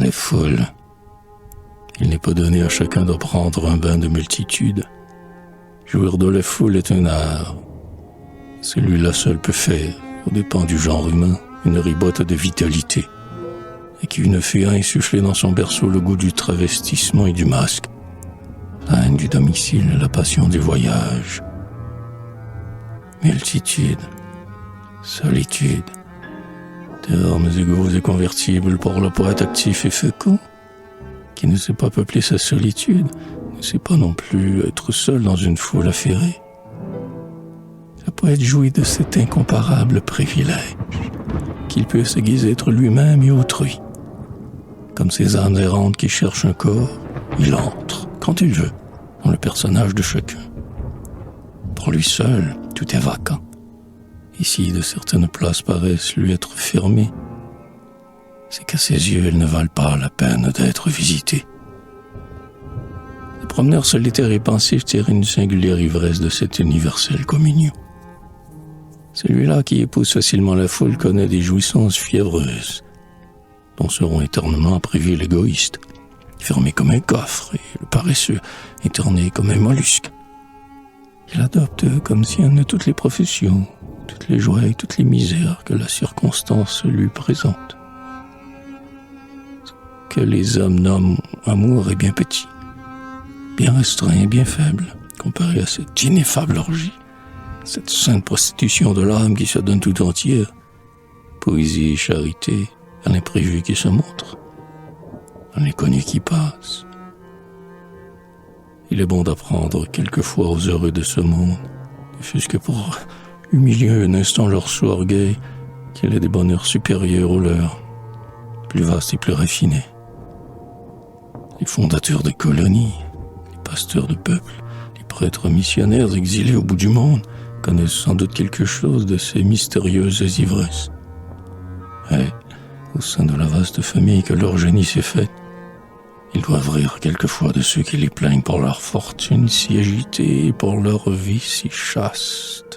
les foules. Il n'est pas donné à chacun de prendre un bain de multitude. Jouir de la foule est un art. Celui-là seul peut faire, aux dépens du genre humain, une ribote de vitalité, et qui une fée a insufflé dans son berceau le goût du travestissement et du masque, la haine du domicile et la passion du voyage. Multitude, solitude, termes égaux et convertibles pour le poète actif et fécond, qui ne sait pas peupler sa solitude, ne sait pas non plus être seul dans une foule affairée. Le poète jouit de cet incomparable privilège, qu'il peut s'aiguiser être lui-même et autrui. Comme ces âmes errantes qui cherchent un corps, il entre, quand il veut, dans le personnage de chacun. Pour lui seul, tout est vacant. Ici, de certaines places paraissent lui être fermées. C'est qu'à ses yeux, elles ne valent pas la peine d'être visitées. Le promeneur solitaire et pensif tire une singulière ivresse de cette universelle communion. Celui-là qui épouse facilement la foule connaît des jouissances fiévreuses, dont seront éternellement privés l'égoïste, fermé comme un coffre, et le paresseux, éterné comme un mollusque. Il adopte comme sienne toutes les professions, toutes les joies et toutes les misères que la circonstance lui présente. Ce que les hommes nomment amour est bien petit, bien restreint et bien faible, comparé à cette ineffable orgie, cette sainte prostitution de l'âme qui se donne tout entière, poésie et charité, à l'imprévu qui se montre, à l'inconnu qui passe. Il est bon d'apprendre quelquefois aux heureux de ce monde, ne fût-ce que pour humilier un instant leur soi orgueil, qu'il est des bonheurs supérieurs aux leurs, plus vastes et plus raffinés. Les fondateurs des colonies, les pasteurs de peuples, les prêtres missionnaires exilés au bout du monde connaissent sans doute quelque chose de ces mystérieuses ivresses. Et, au sein de la vaste famille que leur génie s'est faite, ils doivent rire quelquefois de ceux qui les plaignent pour leur fortune si agitée et pour leur vie si chaste.